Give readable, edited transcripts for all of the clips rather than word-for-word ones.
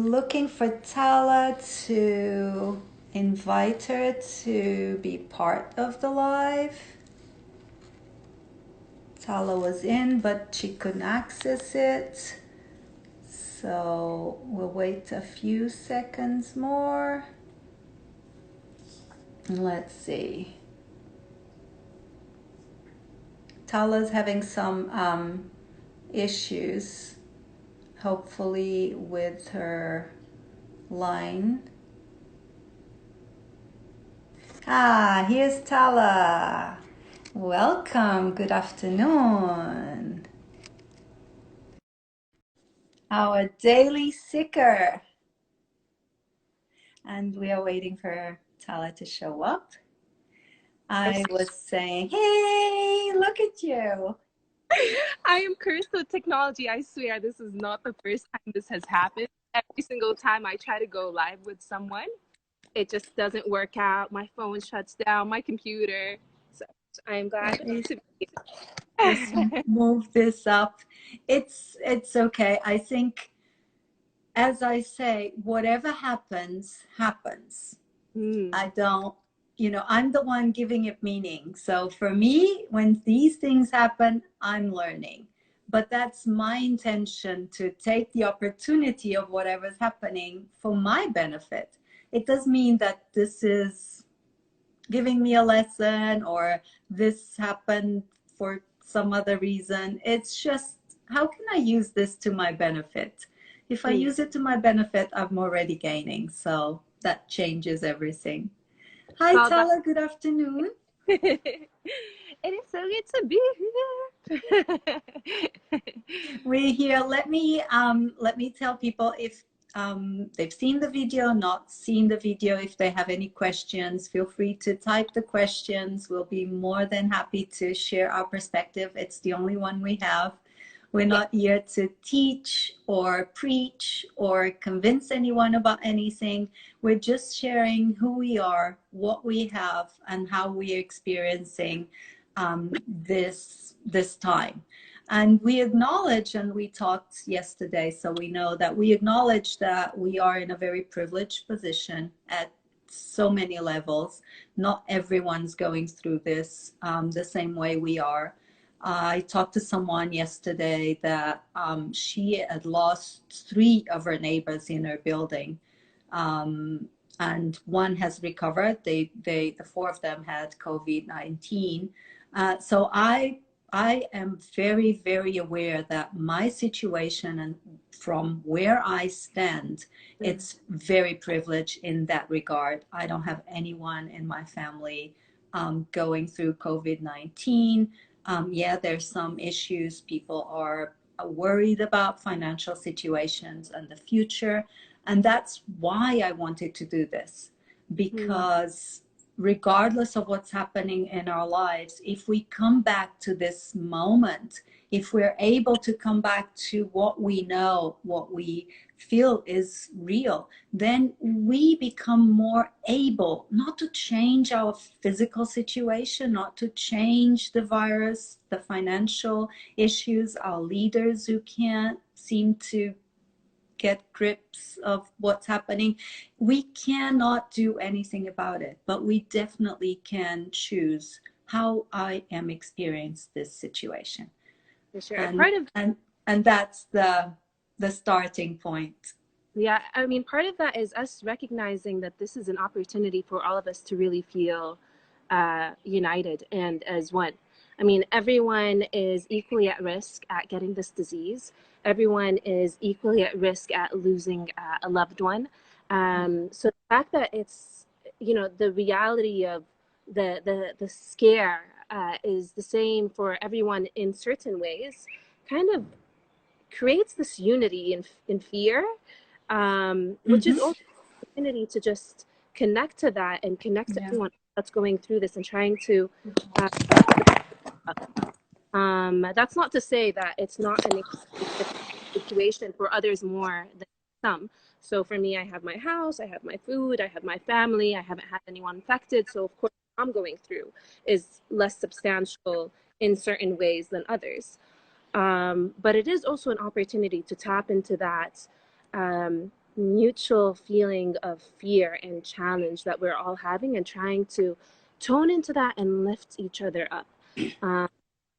looking for Tala to invite her to be part of the live. Tala was in, but she couldn't access it. So we'll wait a few seconds more. Let's see. Tala's having some issues, hopefully, with her line. Ah, here's Tala. Welcome. Good afternoon. Our daily seeker. And we are waiting for Tala to show up. I was saying, hey, look at you. I am cursed with technology. I swear this is not the first time this has happened. Every single time I try to go live with someone, it just doesn't work out. My phone shuts down, my computer. So I am glad to be Just move this up. It's okay. I think, as I say, whatever happens, happens. I don't, I'm the one giving it meaning. So for me, when these things happen, I'm learning. But that's my intention, to take the opportunity of whatever's happening for my benefit. It does mean that this is giving me a lesson or this happened for some other reason. It's just, how can I use this to my benefit? If I use it to my benefit, I'm already gaining. So that changes everything. Hi, well, Tala. Good afternoon. it is so good to be here. We're here. Let me tell people, if they've seen the video, not seen the video, if they have any questions, feel free to type the questions. We'll be more than happy to share our perspective. It's the only one we have. We're not here to teach or preach or convince anyone about anything. We're just sharing who we are, what we have, and how we're experiencing this time. And we acknowledge, and we talked yesterday, so we know that we acknowledge that we are in a very privileged position at so many levels. Not everyone's going through this the same way we are. I talked to someone yesterday that she had lost 3 of her neighbors in her building. And one has recovered. The 4 of them had COVID-19. So I am very, very aware that my situation, and from where I stand, it's very privileged in that regard. I don't have anyone in my family going through COVID-19. Yeah, there's some issues. People are worried about financial situations and the future. And that's why I wanted to do this, because regardless of what's happening in our lives, if we come back to this moment, if we're able to come back to what we know, what we feel is real, then we become more able not to change our physical situation, not to change the virus, the financial issues, our leaders who can't seem to get grips of what's happening. We cannot do anything about it, but we definitely can choose how I am experiencing this situation. For sure. And that's the starting point. Yeah, I mean, part of that is us recognizing that this is an opportunity for all of us to really feel united and as one. I mean, everyone is equally at risk at getting this disease. Everyone is equally at risk at losing a loved one. So the fact that it's, the reality of the scare is the same for everyone in certain ways, kind of creates this unity in fear, which is also an opportunity to just connect to that and connect to everyone that's going through this and trying to that's not to say that it's not an situation for others more than some. So for me, I have my house, I have my food, I have my family, I haven't had anyone infected. So of course, what I'm going through is less substantial in certain ways than others. But it is also an opportunity to tap into that mutual feeling of fear and challenge that we're all having, and trying to tone into that and lift each other up. Um,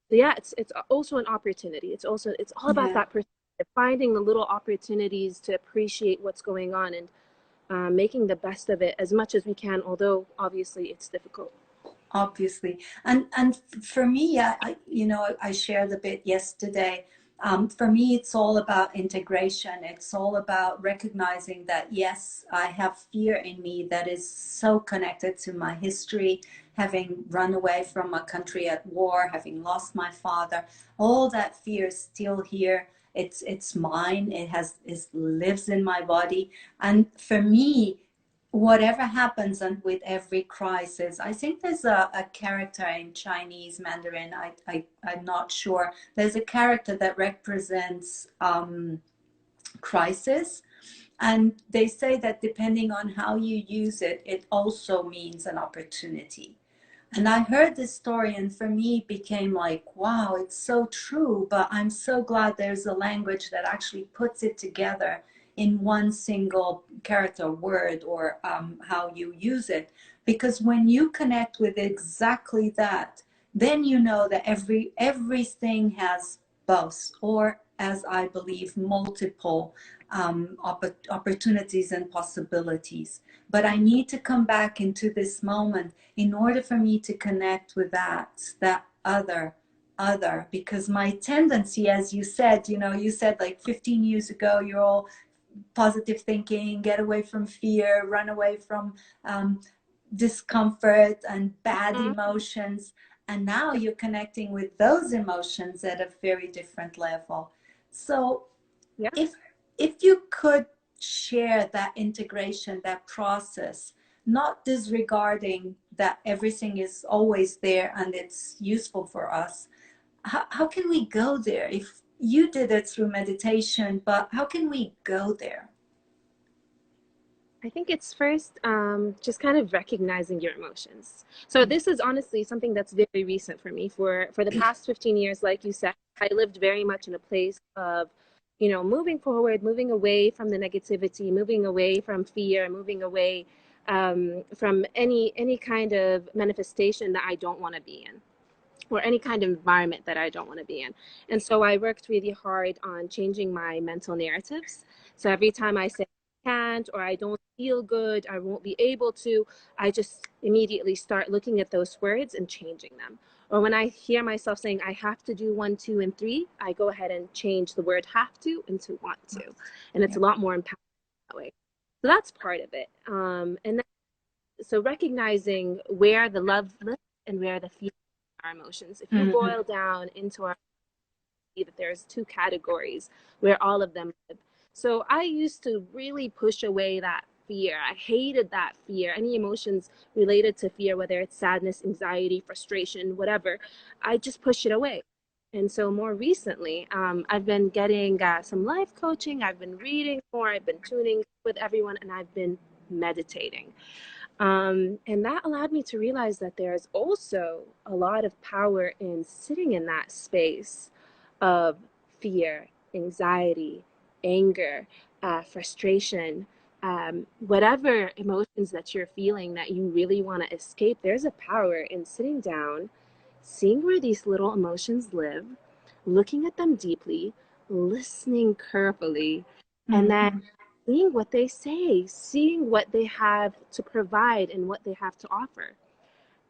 so yeah, it's also an opportunity. It's all about Yeah. that perspective, finding the little opportunities to appreciate what's going on, and making the best of it as much as we can, although obviously it's difficult. Obviously. And for me, I shared a bit yesterday. For me, it's all about integration. It's all about recognizing that, yes, I have fear in me that is so connected to my history, having run away from a country at war, having lost my father. All that fear is still here. It's mine. It lives in my body. And for me, whatever happens and with every crisis, I think there's a character in Chinese Mandarin. I'm not sure. There's a character that represents crisis. And they say that depending on how you use it, it also means an opportunity. And I heard this story, and for me, it became like, wow, it's so true. But I'm so glad there's a language that actually puts it together in one single character word, or how you use it. Because when you connect with exactly that, then you know that everything has both, or as I believe, multiple opportunities and possibilities. But I need to come back into this moment in order for me to connect with that other, because my tendency, as you said, you said like 15 years ago, you're all positive thinking, get away from fear, run away from discomfort and bad Mhm. emotions, and now you're connecting with those emotions at a very different level. So Yeah. if if you could share that integration, that process, not disregarding that everything is always there and it's useful for us, how can we go there? If you did it through meditation, but how can we go there? I think it's first just kind of recognizing your emotions. So this is honestly something that's very recent for me. For the past 15 years, like you said, I lived very much in a place of, moving forward, moving away from the negativity, moving away from fear, moving away from any kind of manifestation that I don't want to be in, or any kind of environment that I don't want to be in. And so I worked really hard on changing my mental narratives. So every time I say I can't, or I don't feel good, I won't be able to, I just immediately start looking at those words and changing them. Or when I hear myself saying I have to do one, two, and three, I go ahead and change the word have to into want to. And it's Yeah. a lot more empowering that way. So that's part of it. And then, so recognizing where the love lives and where the fear, our emotions. If you Mhm. boil down into our, that there's two categories where all of them live. So I used to really push away that fear. I hated that fear. Any emotions related to fear, whether it's sadness, anxiety, frustration, whatever, I just push it away. And so more recently, I've been getting some life coaching. I've been reading more. I've been tuning with everyone, and I've been meditating. And that allowed me to realize that there's also a lot of power in sitting in that space of fear, anxiety, anger, frustration, whatever emotions that you're feeling that you really want to escape. There's a power in sitting down, seeing where these little emotions live, looking at them deeply, listening carefully, and then Mhm. seeing what they say, seeing what they have to provide and what they have to offer.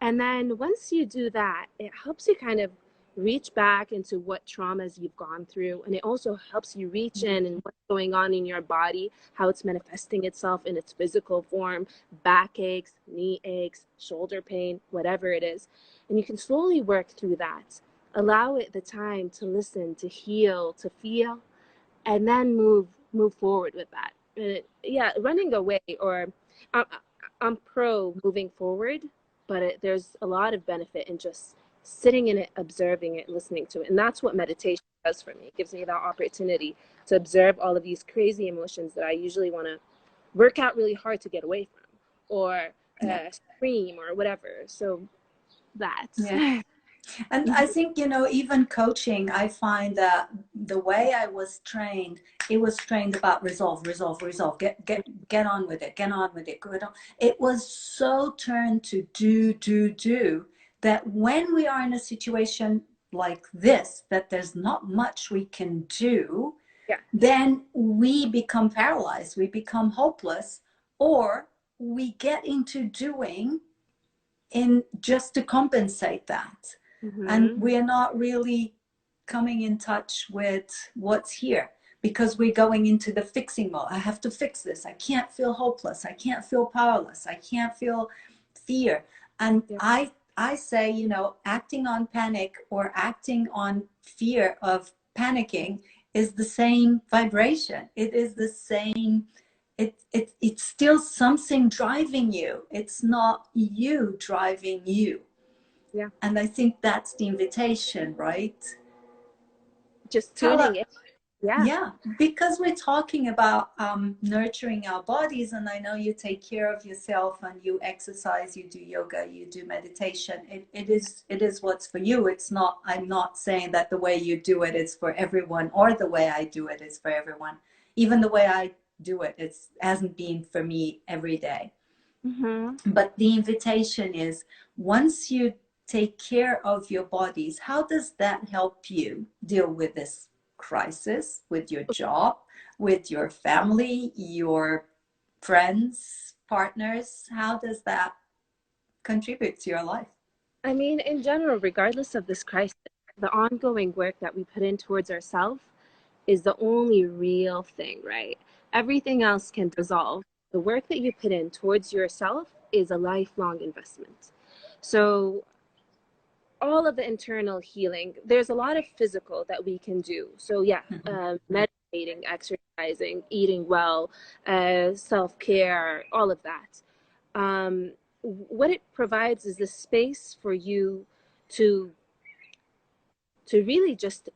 And then once you do that, it helps you kind of reach back into what traumas you've gone through. And it also helps you reach in and what's going on in your body, how it's manifesting itself in its physical form, back aches, knee aches, shoulder pain, whatever it is. And you can slowly work through that. Allow it the time to listen, to heal, to feel, and then move forward with that. And yeah, running away, or I'm, I'm pro moving forward, but there's a lot of benefit in just sitting in it, observing it, listening to it. And that's what meditation does for me. It gives me that opportunity to observe all of these crazy emotions that I usually want to work out really hard to get away from, or Yeah. scream or whatever. So that. Yeah. And I think, you know, even coaching, I find that the way I was trained, it was trained about resolve, resolve, resolve, get on with it, get on with it, good on. It was so turned to do, do, do, that when we are in a situation like this, that there's not much we can do, Yeah. then we become paralyzed, we become hopeless, or we get into doing in just to compensate that. And Mm-hmm. we're not really coming in touch with what's here, because we're going into the fixing mode. I have to fix this. I can't feel hopeless. I can't feel powerless. I can't feel fear. And Yeah. I say, you know, acting on panic or acting on fear of panicking is the same vibration. It is the same. It's still something driving you. It's not you driving you. Yeah. And I think that's the invitation, right? Just Tala, tuning in. Yeah. yeah, because we're talking about nurturing our bodies, and I know you take care of yourself and you exercise, you do yoga, you do meditation. It is what's for you. It's not. I'm not saying that the way you do it is for everyone, or the way I do it is for everyone. Even the way I do it, it hasn't been for me every day. Mm-hmm. But the invitation is, once you take care of your bodies, how does that help you deal with this crisis, with your job, with your family, your friends, partners? How does that contribute to your life? I mean, in general, regardless of this crisis, the ongoing work that we put in towards ourselves is the only real thing, right? Everything else can dissolve. The work that you put in towards yourself is a lifelong investment. So, all of the internal healing, there's a lot of physical that we can do. So, yeah, Mhm. meditating, exercising, eating well, self care, all of that. Um, what it provides is the space for you to really just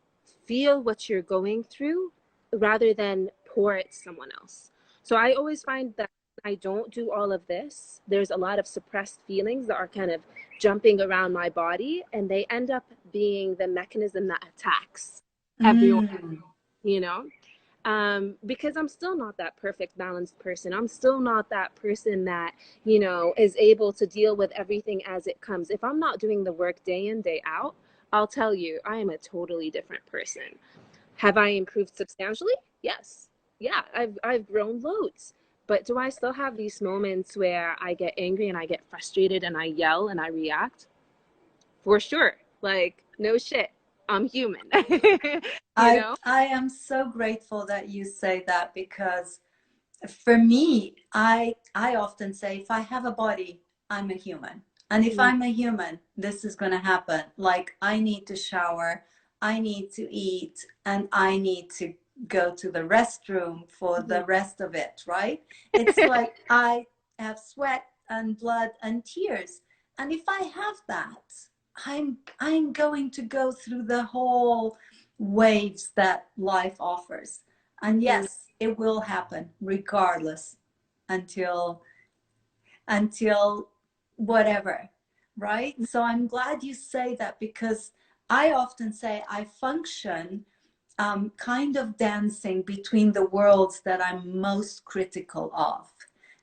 feel what you're going through rather than pour it someone else. So I always find that I don't do all of this. There's a lot of suppressed feelings that are kind of jumping around my body, and they end up being the mechanism that attacks everyone, Mm. you know? Because I'm still not that perfect balanced person. I'm still not that person that, is able to deal with everything as it comes. If I'm not doing the work day in, day out, I'll tell you, I am a totally different person. Have I improved substantially? Yes. Yeah, I've grown loads. But do I still have these moments where I get angry and I get frustrated and I yell and I react? For sure. Like, no shit. I'm human. you I know? I am so grateful that you say that, because for me, I often say, if I have a body, I'm a human. And if Mhm. I'm a human, this is going to happen. Like, I need to shower, I need to eat, and I need to go to the restroom for Mhm. the rest of it, right? It's like I have sweat and blood and tears. And if I have that, I'm going to go through the whole waves that life offers. And Mhm. yes, it will happen regardless, until until whatever, right? So I'm glad you say that, because I often say I function kind of dancing between the worlds that I'm most critical of.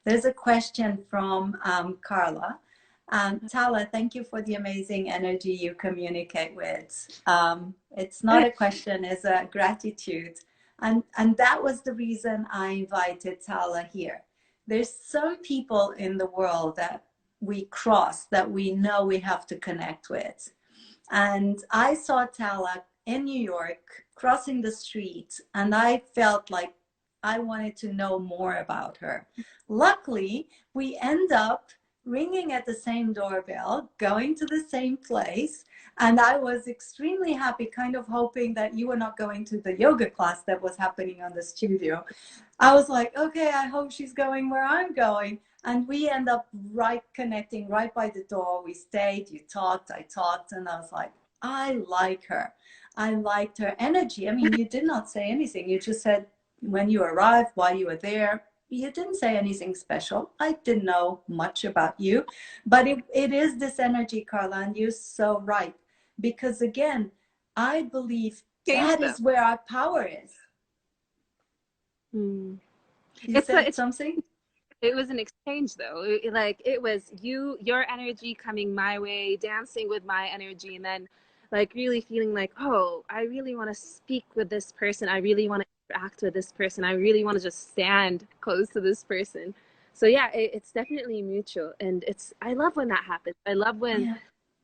There's a question from Carla. Tala, thank you for the amazing energy you communicate with. It's not a question, it's a gratitude. And that was the reason I invited Tala here. There's some people in the world that we cross, that we know we have to connect with. And I saw Tala in New York crossing the street, and I felt like I wanted to know more about her. Luckily, we end up ringing at the same doorbell, going to the same place, and I was extremely happy, kind of hoping that you were not going to the yoga class that was happening on the studio. I was like, okay, I hope she's going where I'm going. And we end up right connecting right by the door. We stayed, you talked, I talked, and I was like, I like her. I liked her energy. I mean, you did not say anything. You just said when you arrived, why you were there. You didn't say anything special. I didn't know much about you, but it is this energy, Carla, and you're so right. Because again, I believe Change that them. is where our power is. Hmm. You It's said it's something? it was an exchange though. Like it was your energy coming my way, dancing with my energy, and then like really feeling like, oh, I really want to speak with this person. I really want to interact with this person. I really want to just stand close to this person. So yeah, it's definitely mutual, and it's I love when that happens. I love when Yeah.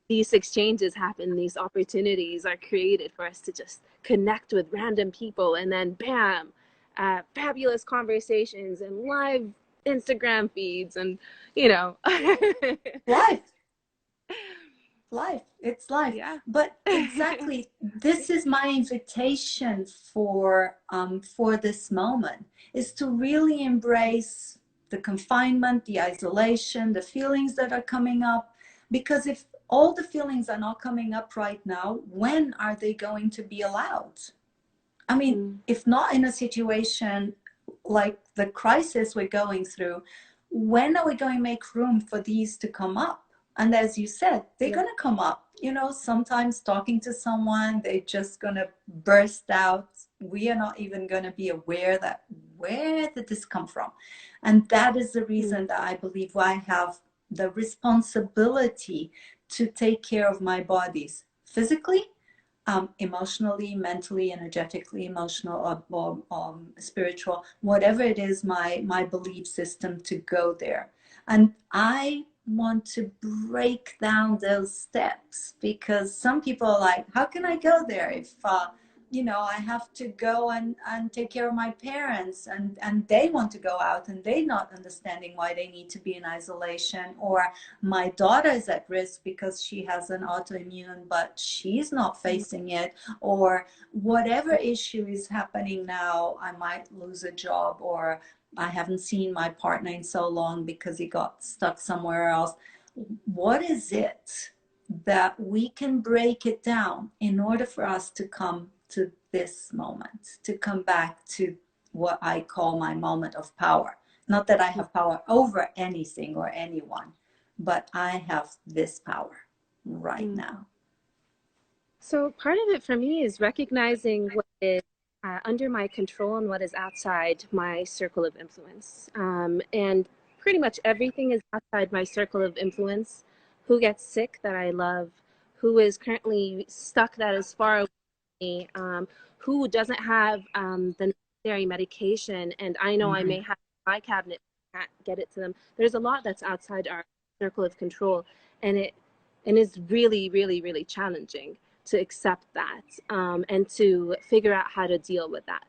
these exchanges happen, these opportunities are created for us to just connect with random people, and then bam, fabulous conversations and live Instagram feeds, and you know, Life. Life, it's life. yeah. But exactly, this is my invitation for this moment, is to really embrace the confinement, the isolation, the feelings that are coming up. Because if all the feelings are not coming up right now, when are they going to be allowed? I mean, Mm, if not in a situation like the crisis we're going through, when are we going to make room for these to come up? And as you said, they're yeah. going to come up. You know, sometimes talking to someone, they're just going to burst out. We are not even going to be aware that where did this come from? And that is the Mm, reason that I believe I have the responsibility to take care of my bodies physically, emotionally, mentally, energetically, emotional, or spiritual, whatever it is, my belief system to go there. And I want to break down those steps, because some people are like, how can I go there if I have to go and take care of my parents, and they want to go out and they not understanding why they need to be in isolation, or my daughter is at risk because she has an autoimmune but she's not mm, facing it, or whatever issue is happening now. I might lose a job, or I haven't seen my partner in so long because he got stuck somewhere else. What is it that we can break it down in order for us to come to this moment, to come back to what I call my moment of power? Not that I mm. have power over anything or anyone, but I have this power right Mm. now. So part of it for me is recognizing what is under my control and what is outside my circle of influence. And pretty much everything is outside my circle of influence. Who gets sick that I love, who is currently stuck that is far away from me, who doesn't have the necessary medication, and I know I Mm-hmm. may have my cabinet, can't get it to them. There's a lot that's outside our circle of control, and it is really, really, really challenging to accept that, and to figure out how to deal with that.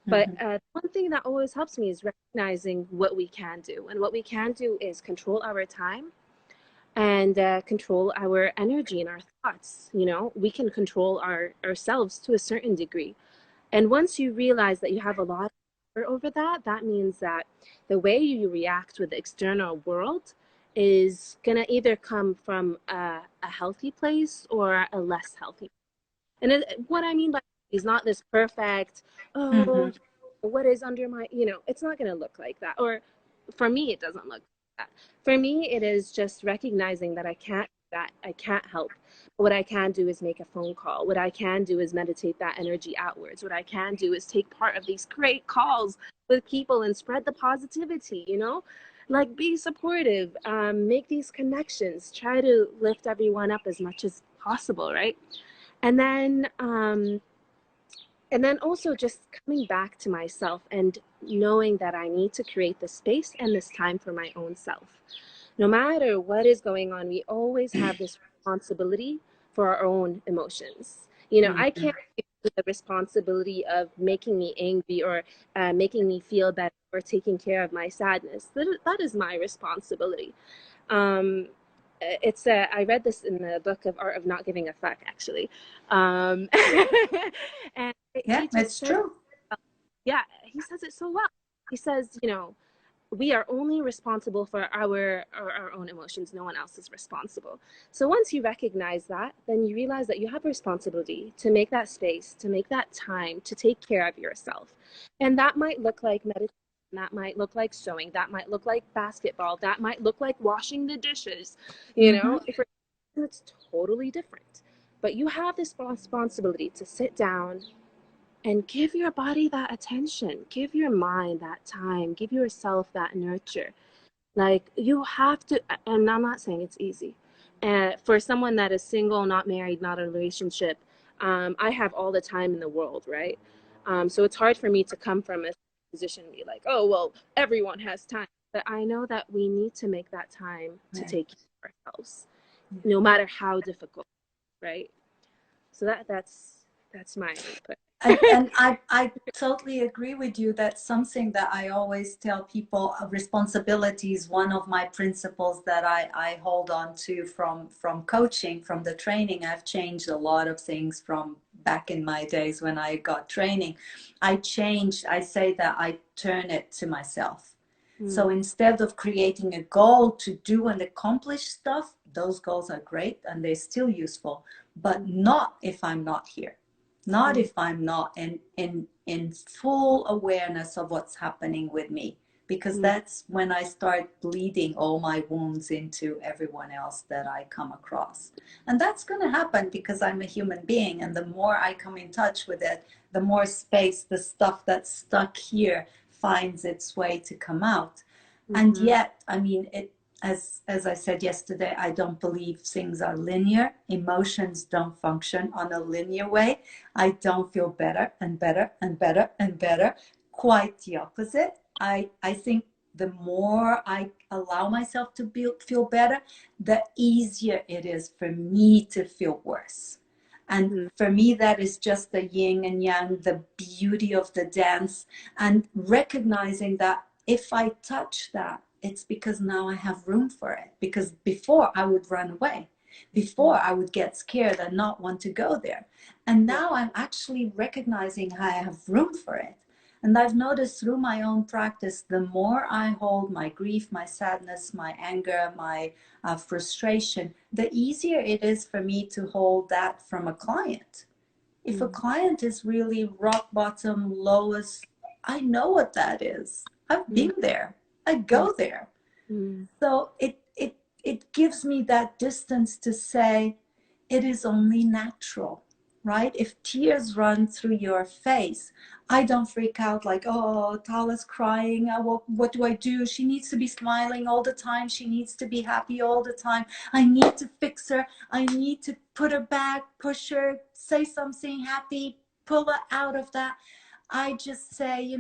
But Mm-hmm. one thing that always helps me is recognizing what we can do. And what we can do is control our time and control our energy and our thoughts. You know, we can control ourselves to a certain degree. And once you realize that you have a lot of power over that, that means that the way you react with the external world is going to either come from a healthy place or a less healthy. And what I mean by is not this perfect, Mm-hmm. oh, what is under my, it's not going to look like that. Or for me, it doesn't look like that. For me, it is just recognizing that I can't that I can't help. But what I can do is make a phone call. What I can do is meditate that energy outwards. What I can do is take part of these great calls with people and spread the positivity. Like be supportive, make these connections, try to lift everyone up as much as possible, right? And then also just coming back to myself and knowing that I need to create the space and this time for my own self. No matter what is going on, we always have this responsibility for our own emotions. I Mm-hmm. can't take the responsibility of making me angry or making me feel better or taking care of my sadness. That is my responsibility. Um, I read this in the book of Art of Not Giving a Fuck, actually. Um, and Yeah, he it's just says, true. yeah, he says it so well. He says, we are only responsible for our own emotions. No one else is responsible. So once you recognize that, then you realize that you have a responsibility to make that space, to make that time, to take care of yourself. And that might look like meditation. That might look like sewing. That might look like basketball. That might look like washing the dishes. Mm-hmm. If it's totally different. But you have this responsibility to sit down and give your body that attention, give your mind that time, give yourself that nurture. Like you have to, and I'm not saying it's easy. For someone that is single, not married, not in a relationship, I have all the time in the world, right? So it's hard for me to come from a position and be like, oh, well, everyone has time. But I know that we need to make that time to Right. take care of ourselves, no matter how difficult, right? So that's my input. And I totally agree with you. That's something that I always tell people. Responsibility is one of my principles that I hold on to from coaching, from the training. I've changed a lot of things from back in my days when I got training. I say that I turn it to myself. So Mm, instead of creating a goal to do and accomplish stuff, those goals are great and they're still useful, but mm, not if I'm not here, not mm, if I'm not in full awareness of what's happening with me, because mm, that's when I start bleeding all my wounds into everyone else that I come across. And that's going to happen because I'm a human being, and the more I come in touch with it, the more space the stuff that's stuck here finds its way to come out. And mm-hmm, yet, I mean, as I said yesterday, I don't believe things are linear. Emotions don't function on a linear way. I don't feel better and better and better and better. Quite the opposite. I think the more I allow myself to feel better, the easier it is for me to feel worse. And mm, for me, that is just the yin and yang, the beauty of the dance, and recognizing that if I touch that, it's because now I have room for it. Because before I would run away, before mm. I would get scared and not want to go there. And Yeah. now I'm actually recognizing I have room for it. And I've noticed through my own practice, the more I hold my grief, my sadness, my anger, my frustration, the easier it is for me to hold that from a client. If a Mm, client is really rock bottom, lowest, I know what that is. I've mm, been there. I mm, go there. mm, So it gives me that distance to say it is only natural, right? If tears run through your face, I don't freak out like, oh, Tala's crying. What do I do? She needs to be smiling all the time. She needs to be happy all the time. I need to fix her. I need to put her back, push her, say something happy, pull her out of that. I just say,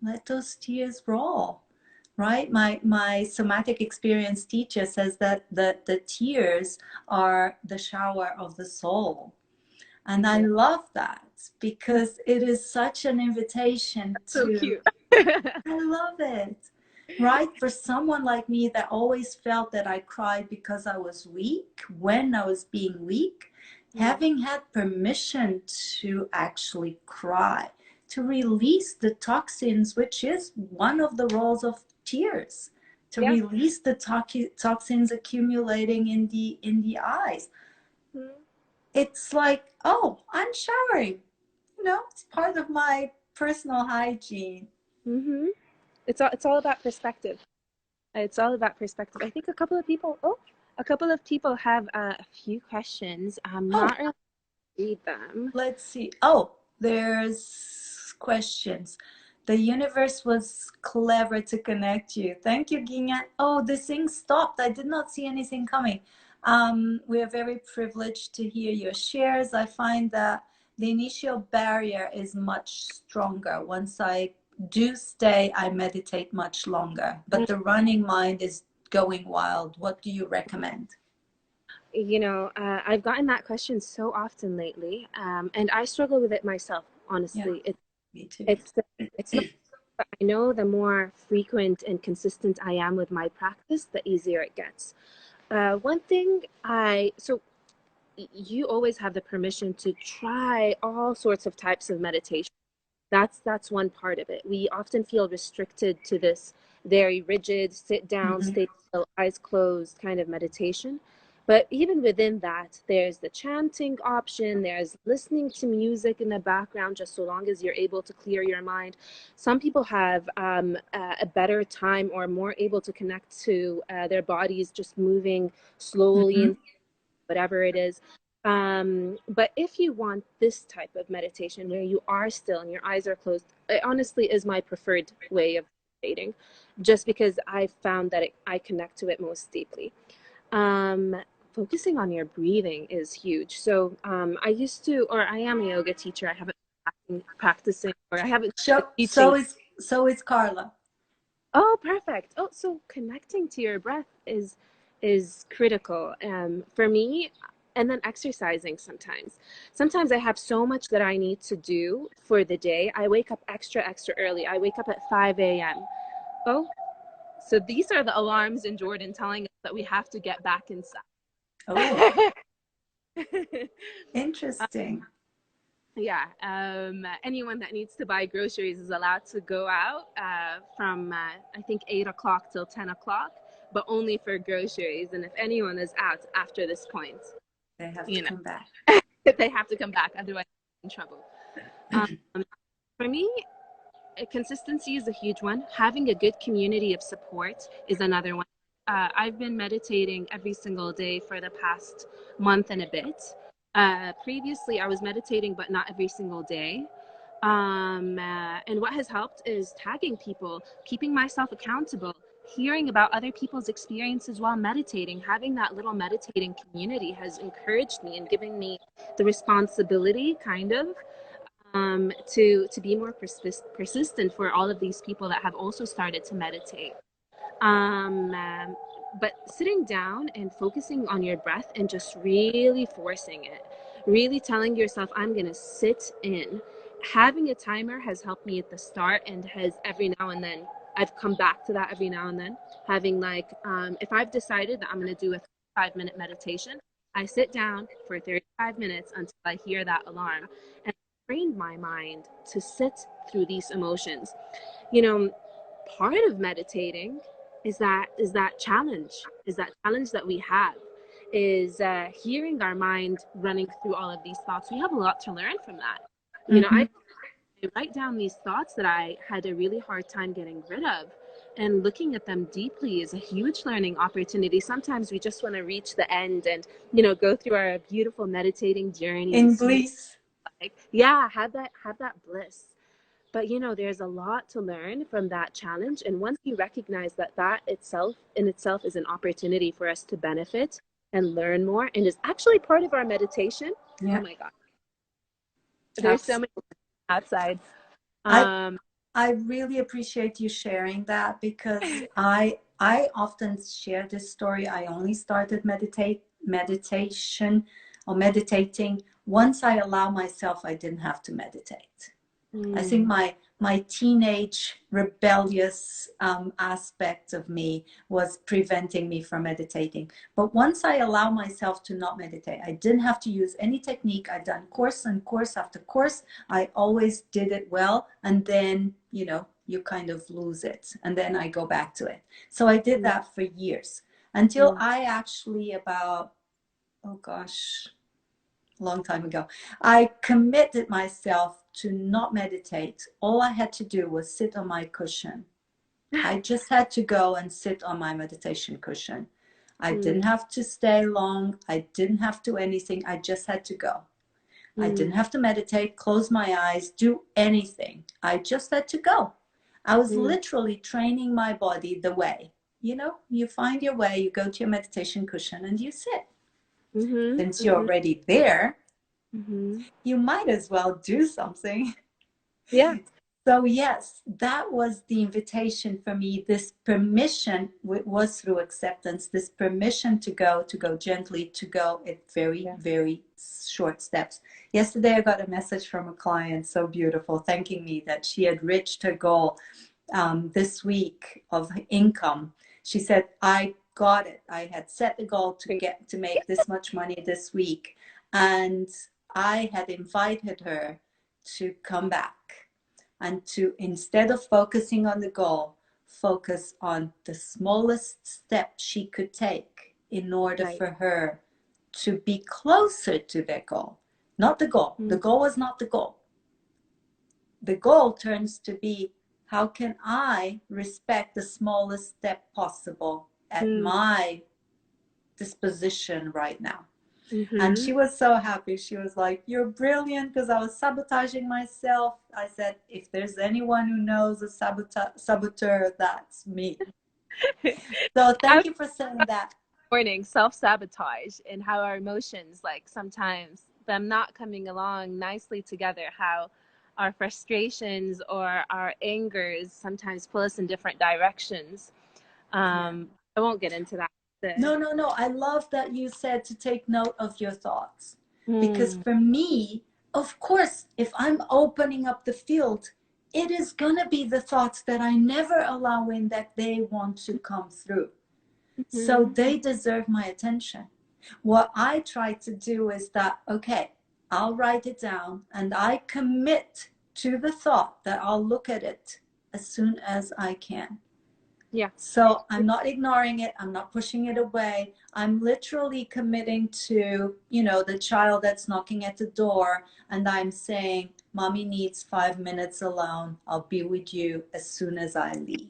let those tears roll, right? My somatic experience teacher says that the tears are the shower of the soul. And I yeah. love that because it is such an invitation So to, cute. I love it, right? For someone like me that always felt that I cried because I was weak, when I was being weak, Mm, having had permission to actually cry, to release the toxins, which is one of the roles of tears, to yeah. release the toxins accumulating in the eyes. Mm, It's like, oh, I'm showering. It's part of my personal hygiene. mm-hmm. It's all about perspective. It's all about perspective. I think a couple of people have a few questions. I'm Oh, not really read them. let's see. Oh, there's questions. The universe was clever to connect you. Thank you, Gina. Oh, the thing stopped. I did not see anything coming. We are very privileged to hear your shares. I find that the initial barrier is much stronger. Once I do stay, I meditate much longer. But the running mind is going wild. What do you recommend? I've gotten that question so often lately, and I struggle with it myself. Yeah, Honestly, me too. it's it's not. I know the more frequent and consistent I am with my practice, the easier it gets. One thing you always have the permission to try all sorts of types of meditation. That's one part of it. We often feel restricted to this very rigid, sit down, Mhm. stay still, eyes closed kind of meditation. But even within that, there's the chanting option, there's listening to music in the background, just so long as you're able to clear your mind. Some people have a better time or more able to connect to their bodies just moving slowly Mhm. and whatever it is. But if you want this type of meditation where you are still and your eyes are closed, it honestly is my preferred way of meditating, just because I found that I connect to it most deeply. Um, Focusing on your breathing is huge. So I used to, or I am a yoga teacher. I haven't been practicing, or I haven't been So teaching. so is Carla. Oh, perfect. Oh, so connecting to your breath is critical for me, and then exercising sometimes. Sometimes I have so much that I need to do for the day. I wake up extra early. I wake up at 5 a.m. Oh, so these are the alarms in Jordan telling us that we have to get back inside. Oh, interesting. Yeah, anyone that needs to buy groceries is allowed to go out from I think 8 o'clock till 10 o'clock, but only for groceries. And if anyone is out after this point, They have to you know, come back. they have to come back, otherwise they're in trouble. Um, for me, consistency is a huge one. Having a good community of support is another one. I've been meditating every single day for the past month and a bit. Previously, I was meditating, but not every single day. And what has helped is tagging people, keeping myself accountable, hearing about other people's experiences while meditating. Having that little meditating community has encouraged me and given me the responsibility, kind of, to be more persistent for all of these people that have also started to meditate. Um, um, but sitting down and focusing on your breath and just really forcing it, really telling yourself, I'm going to sit in. Having a timer has helped me at the start, and has every now and then, I've come back to that every now and then. Having like, if I've decided that I'm going to do a 5-minute meditation, I sit down for 35 minutes until I hear that alarm, and trained my mind to sit through these emotions. You know, part of meditating is that challenge that we have, is hearing our mind running through all of these thoughts. We have a lot to learn from that. I Mm-hmm. write down these thoughts that I had a really hard time getting rid of, and looking at them deeply is a huge learning opportunity. Sometimes we just want to reach the end and go through our beautiful meditating journey and In see, bliss. like, yeah, have that bliss. But there's a lot to learn from that challenge. And once you recognize that that itself in itself is an opportunity for us to benefit and learn more, and is actually part of our meditation. Oh Yeah, my God, there's so absolutely. many outside. I Um, I really appreciate you sharing that because I often share this story. I only started meditation or meditating once I allow myself I didn't have to meditate. I think mm, my teenage rebellious aspect of me was preventing me from meditating. But once I allow myself to not meditate, I didn't have to use any technique. I've done course and course after course. I always did it well, and then you kind of lose it, and then I go back to it. So I did mm, that for years until mm, I actually about, oh gosh, long time ago, I committed myself to not meditate. All I had to do was sit on my cushion. I just had to go and sit on my meditation cushion. I didn't mm, have to stay long. I didn't have to anything. I just had to go. I didn't mm, have to meditate, close my eyes, do anything. I just had to go. I was mm, literally training my body the way. You find your way, you go to your meditation cushion and you sit. mhm, Since you're mhm, already there, mhm. you might as well do something. Yeah, So, yes, that was the invitation for me. This permission was through acceptance, this permission to go gently, to go at very, yeah, very short steps. Yesterday, I got a message from a client, so beautiful, thanking me that she had reached her goal this week of income. She said, I got it. I had set the goal to make this much money this week. And I had invited her to come back and to, instead of focusing on the goal, focus on the smallest step she could take in order right. for her to be closer to their goal. Not the goal. The Mm, goal was not the goal. The goal turns to be, how can I respect the smallest step possible at mm, my disposition right now? And Mm-hmm. she was so happy. She was like, "You're brilliant," because I was sabotaging myself. I said, if there's anyone who knows a saboteur, that's me. So I thank you for saying that. Warning, self-sabotage, and how our emotions, like sometimes them not coming along nicely together, how our frustrations or our angers sometimes pull us in different directions. Yeah. I won't get into that. No, no, no. I love that you said to take note of your thoughts. Because Mm, for me, of course, if I'm opening up the field, it is going to be the thoughts that I never allow in that they want to come through. So mm-hmm. they deserve my attention. What I try to do is that, okay, I'll write it down and I commit to the thought that I'll look at it as soon as I can. Yeah. So I'm not ignoring it. I'm not pushing it away. I'm literally committing to, the child that's knocking at the door, and I'm saying, Mommy needs 5 minutes alone. I'll be with you as soon as I leave.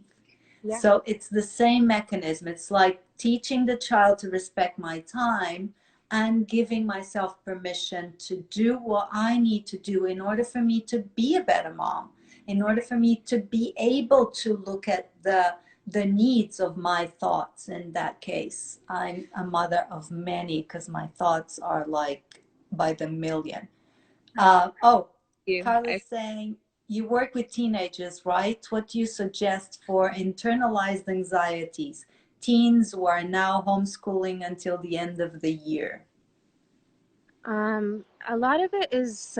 Yeah. So it's the same mechanism. It's like teaching the child to respect my time and giving myself permission to do what I need to do in order for me to be a better mom, in order for me to be able to look at the needs of my thoughts. In that case, I'm a mother of many because my thoughts are like by the million. Oh, You. Carla's saying you work with teenagers, right? What do you suggest for internalized anxieties? Teens who are now homeschooling until the end of the year. A lot of it is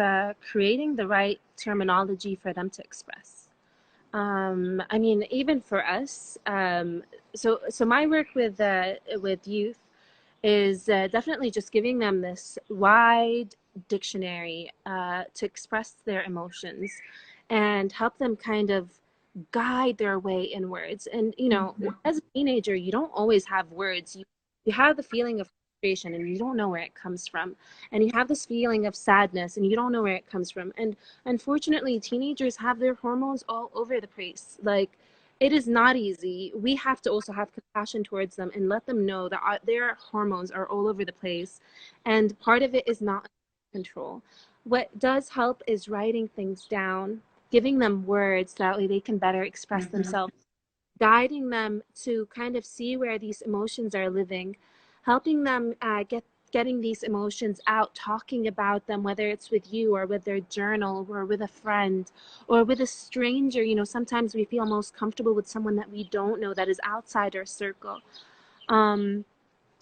creating the right terminology for them to express. I mean, even for us, so my work with youth is definitely just giving them this wide dictionary to express their emotions and help them kind of guide their way in words. And as a teenager, you don't always have words. You have the feeling of frustration and you don't know where it comes from, and you have this feeling of sadness and you don't know where it comes from. And unfortunately, teenagers have their hormones all over the place. Like, it is not easy. We have to also have compassion towards them and let them know that their hormones are all over the place, and part of it is not control. What does help is writing things down, giving them words, that way they can better express Mhm. themselves, guiding them to kind of see where these emotions are living, helping them getting these emotions out, talking about them, whether it's with you or with their journal or with a friend or with a stranger. Sometimes we feel most comfortable with someone that we don't know, that is outside our circle. Um,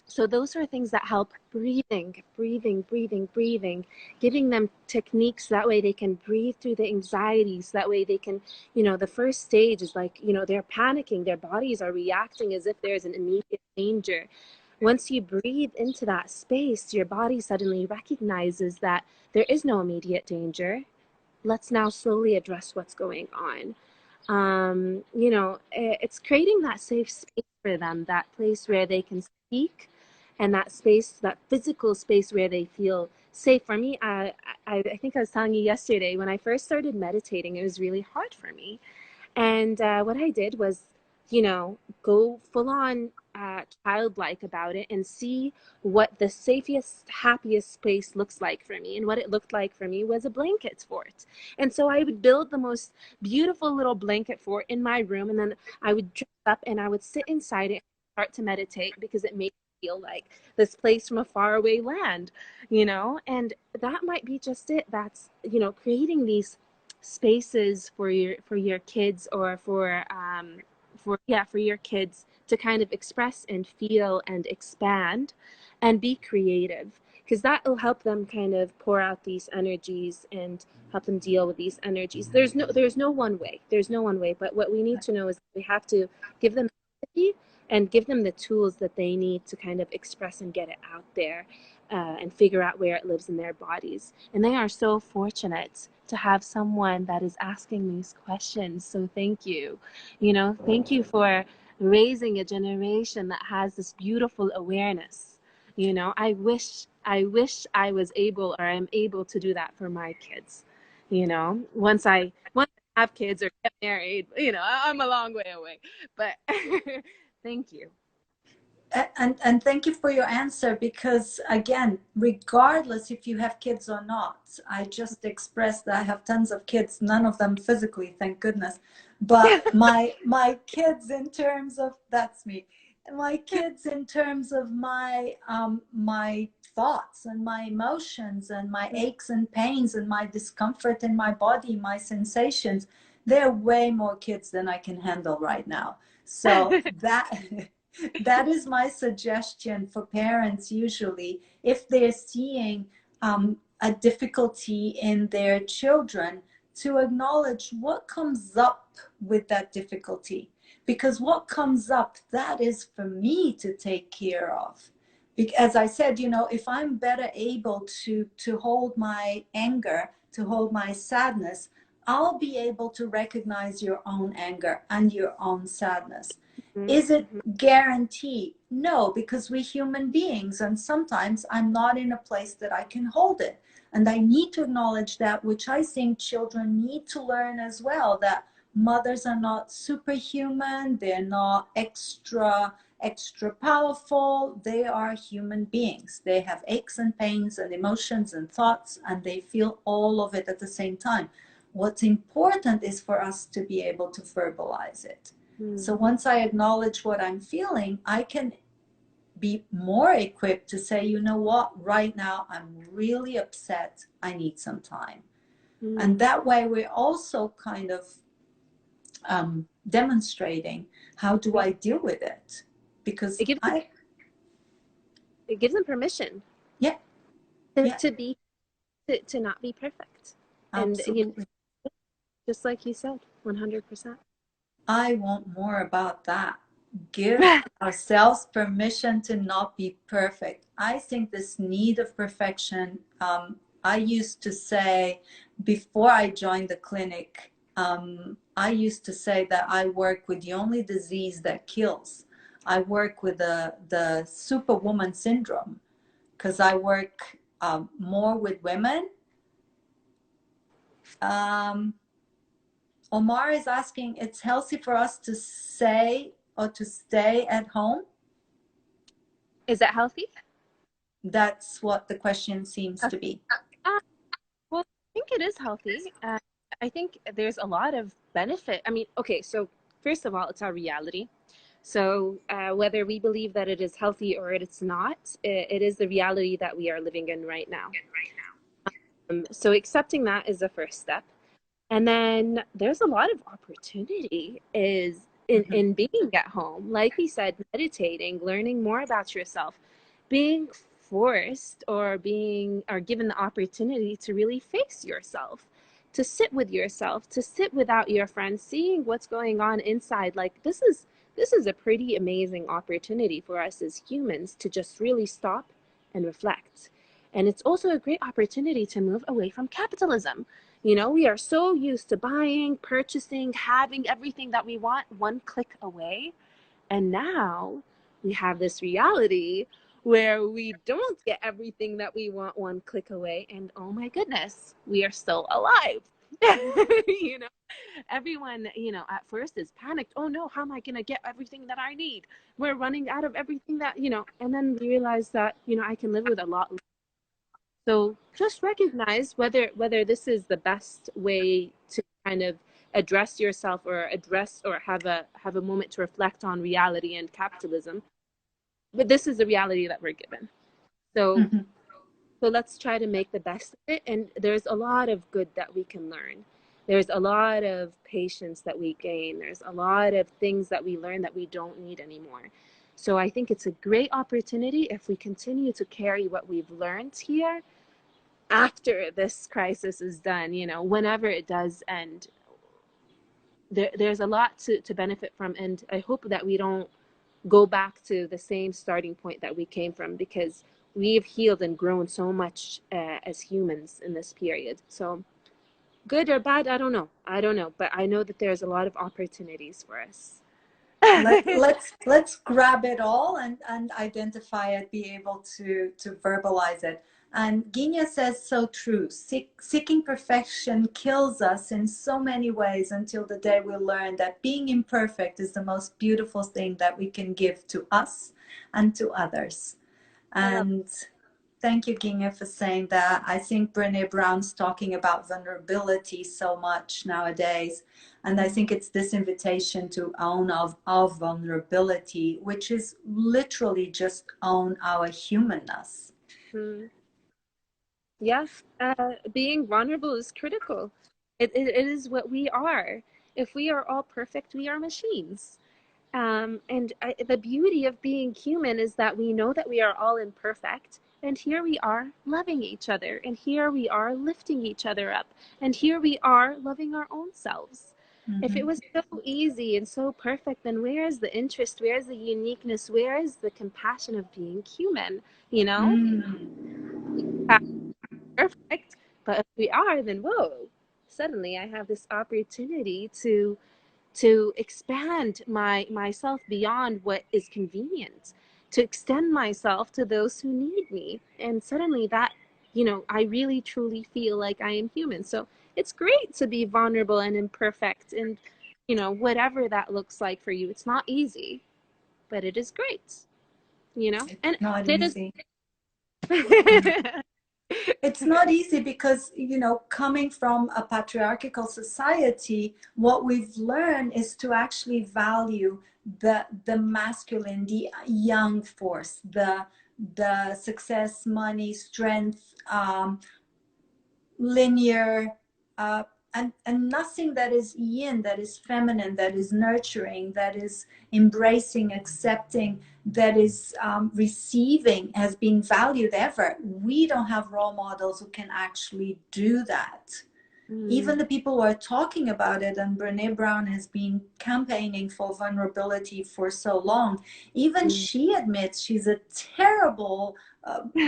so those are things that help: breathing, breathing, breathing, breathing, giving them techniques that way they can breathe through the anxieties. That way they can, the first stage is like, they're panicking, their bodies are reacting as if there's an immediate danger. Once you breathe into that space, your body suddenly recognizes that there is no immediate danger. Let's now slowly address what's going on. It's creating that safe space for them, that place where they can speak, and that space, that physical space where they feel safe. For me, I think I was telling you yesterday, when I first started meditating, it was really hard for me. And what I did was, go full on childlike about it and see what the safest, happiest space looks like for me. And what it looked like for me was a blanket fort. And so I would build the most beautiful little blanket fort in my room. And then I would dress up and I would sit inside it and start to meditate, because it made me feel like this place from a faraway land, and that might be just it. That's, creating these spaces for your kids, or for your kids to kind of express and feel and expand and be creative, because that will help them kind of pour out these energies and help them deal with these energies. There's no one way. There's no one way, but what we need to know is we have to give them empathy and give them the tools that they need to kind of express and get it out there, and figure out where it lives in their bodies. And they are so fortunate to have someone that is asking these questions. So thank you. Thank you for raising a generation that has this beautiful awareness. I wish I was able, or I'm able to do that for my kids. Once I have kids or get married, I'm a long way away. But thank you. And thank you for your answer, because again, regardless if you have kids or not, I just expressed that I have tons of kids, none of them physically, thank goodness. But my kids in terms of, that's me, my kids in terms of my thoughts and my emotions and my aches and pains and my discomfort in my body, my sensations, they're way more kids than I can handle right now. So that that is my suggestion for parents, usually if they're seeing a difficulty in their children, to acknowledge what comes up with that difficulty, because what comes up, that is for me to take care of. As I said, if I'm better able to hold my anger, to hold my sadness, I'll be able to recognize your own anger and your own sadness. Is it Mm-hmm. guaranteed? No, because we're human beings, and sometimes I'm not in a place that I can hold it. And I need to acknowledge that, which I think children need to learn as well, that mothers are not superhuman, they're not extra powerful, they are human beings. They have aches and pains and emotions and thoughts, and they feel all of it at the same time. What's important is for us to be able to verbalize it. So once I acknowledge what I'm feeling, I can be more equipped to say, you know what, right now I'm really upset. I need some time. Mm-hmm. And that way we're also kind of demonstrating, how do I deal with it? Because It gives it gives them permission yeah, to, yeah, to be to not be perfect, and absolutely. just like you said, 100%. I want more about that. Give ourselves permission to not be perfect. I think this need of perfection, I used to say before I joined the clinic, I used to say that I work with the only disease that kills. I work with the superwoman syndrome, because I work more with women. Um, Omar is asking, it's healthy for us to say or to stay at home? Is that healthy? That's what the question seems Uh, to be. well, I think it is healthy. I think there's a lot of benefit. I mean, okay, so first of all, it's our reality. So whether we believe that it is healthy or it's not, it is the reality that we are living in right now. So accepting that is the first step. And then there's a lot of opportunity is Mhm. in being at home. Like we said, meditating, learning more about yourself, being forced or given the opportunity to really face yourself, to sit with yourself, to sit without your friends, seeing what's going on inside. Like this is a pretty amazing opportunity for us as humans to just really stop and reflect. And it's also a great opportunity to move away from capitalism. We are so used to buying, purchasing, having everything that we want one click away. And now we have this reality where we don't get everything that we want one click away. And oh my goodness, we are still alive. you know, Everyone, at first is panicked. Oh no, how am I going to get everything that I need? We're running out of everything and then we realize that, I can live with a lot. So just recognize whether this is the best way to kind of address yourself or have a moment to reflect on reality and capitalism. But this is the reality that we're given. So Mhm. so let's try to make the best of it. And there's a lot of good that we can learn. There's a lot of patience that we gain. There's a lot of things that we learn that we don't need anymore. So I think it's a great opportunity if we continue to carry what we've learned here after this crisis is done, whenever it does end. There's a lot to benefit from. And I hope that we don't go back to the same starting point that we came from, because we've healed and grown so much as humans in this period. So good or bad, I don't know, but I know that there's a lot of opportunities for us. Let's grab it all and identify it, be able to verbalize it. And Ginya says so true. Seeking perfection kills us in so many ways until the day we learn that being imperfect is the most beautiful thing that we can give to us and to others. I love And thank you, Ginga, for saying that. I think Brene Brown's talking about vulnerability so much nowadays. And I think it's this invitation to own of vulnerability, which is literally just own our humanness. it. Yeah, being vulnerable is critical. It is what we are. If we are all perfect, we are machines. The beauty of being human is that we know that we are all imperfect. And here we are loving each other. And here we are lifting each other up. And here we are loving our own selves. If it Mm-hmm. was so easy and so perfect, then where is the interest? Where is the uniqueness? Where is the compassion of being human? You know? Mm. Perfect. But if we are, then whoa, suddenly I have this opportunity to expand myself beyond what is convenient, to extend myself to those who need me. And suddenly that, I really truly feel like I am human. So it's great to be vulnerable and imperfect and whatever that looks like for you. It's not easy, but it is great, It's and not it is. easy. It's not easy because, coming from a patriarchal society, what we've learned is to actually value the masculine, the young force, the success, money, strength, linear, uh, and nothing that is yin, that is feminine, that is nurturing, that is embracing, accepting, that is receiving has been valued ever. We don't have role models who can actually do that. Mm, Even the people who are talking about it, and Brene Brown has been campaigning for vulnerability for so long, even mm. she admits she's a terrible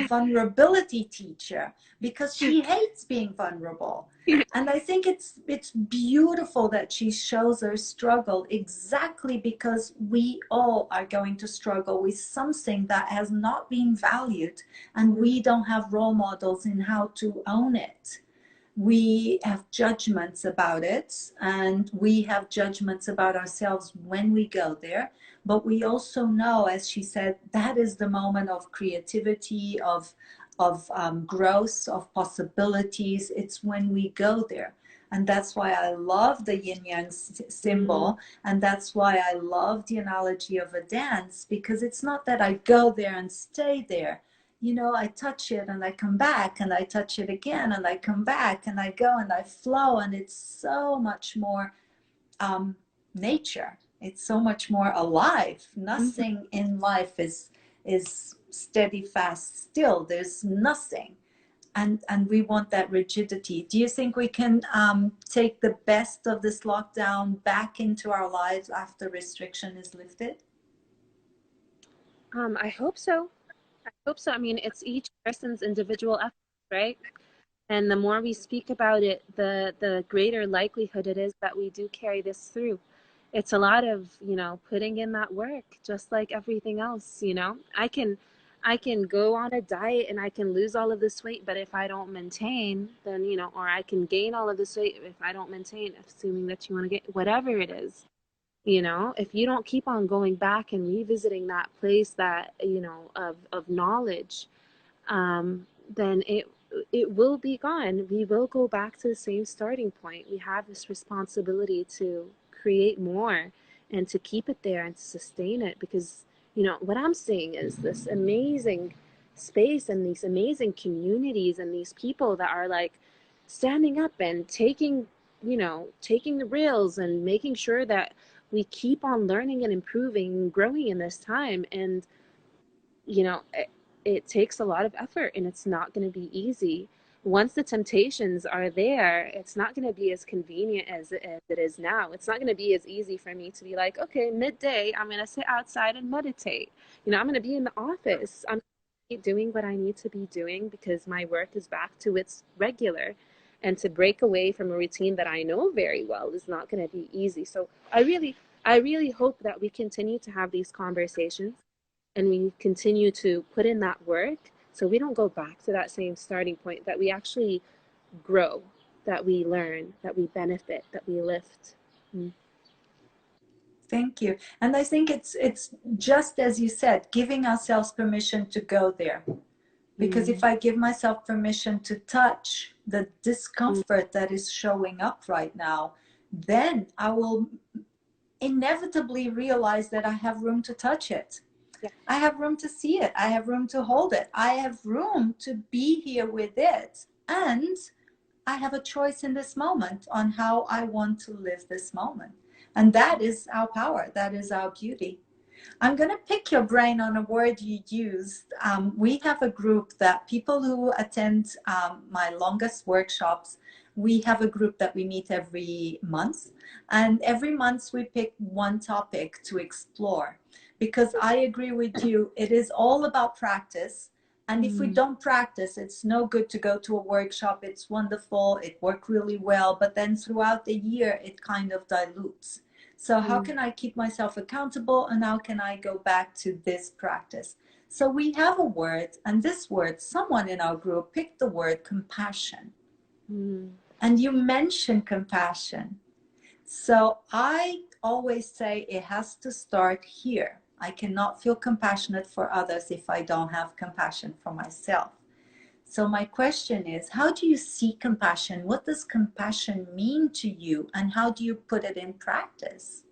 vulnerability teacher because she hates being vulnerable. And I think it's beautiful that she shows her struggle exactly because we all are going to struggle with something that has not been valued, and we don't have role models in how to own it. We have judgments about it, and we have judgments about ourselves when we go there. But we also know, as she said, that is the moment of creativity, of growth, of possibilities. It's when we go there. And that's why I love the yin yang Mm, symbol. And that's why I love the analogy of a dance, because it's not that I go there and stay there. I touch it and I come back, and I touch it again and I come back, and I go and I flow. And it's so much more um, nature. It's so much more alive. mhm. Nothing in life is steady, fast, still. There's nothing. And we want that rigidity. Do you think we can take the best of this lockdown back into our lives after restriction is lifted? I hope so. I hope so. I mean, it's each person's individual effort, right? And the more we speak about it, the greater likelihood it is that we do carry this through. It's a lot of, putting in that work, just like everything else. I can go on a diet and I can lose all of this weight, but if I don't maintain, then, or I can gain all of this weight if I don't maintain, assuming that you want to get whatever it is. If you don't keep on going back and revisiting that place that, of knowledge, then it will be gone. We will go back to the same starting point. We have this responsibility to create more and to keep it there and to sustain it, because what I'm seeing is this amazing space and these amazing communities and these people that are like standing up and taking the rails and making sure that we keep on learning and improving and growing in this time. And you know, it takes a lot of effort and it's not going to be easy. Once the temptations are there, it's not going to be as convenient as it is now. It's not going to be as easy for me to be like, okay, midday, I'm going to sit outside and meditate. I'm going to be in the office. I'm doing what I need to be doing because my work is back to its regular. And to break away from a routine that I know very well is not going to be easy. So I really hope that we continue to have these conversations and we continue to put in that work So we don't go back to that same starting point, that we actually grow, that we learn, that we benefit, that we lift. Mm. Thank you. And I think it's just as you said, giving ourselves permission to go there. Because if Mm. I give myself permission to touch the discomfort that is showing up right now, then I will inevitably realize that I have room to touch it. Yeah. I have room to see it. I have room to hold it. I have room to be here with it. And I have a choice in this moment on how I want to live this moment. And that is our power. That is our beauty. I'm going to pick your brain on a word you used. We have a group that people who attend my longest workshops, we have a group that we meet every month. And every month we pick one topic to explore. Because I agree with you, it is all about practice. And if we Mm. don't practice, it's no good to go to a workshop. It's wonderful, it worked really well, but then throughout the year, it kind of dilutes. So how Mm. can I keep myself accountable, and how can I go back to this practice? So we have a word, and this word, someone in our group picked the word compassion. Mm. And you mentioned compassion. So I always say it has to start here. I cannot feel compassionate for others if I don't have compassion for myself. So my question is, how do you see compassion? What does compassion mean to you? And how do you put it in practice?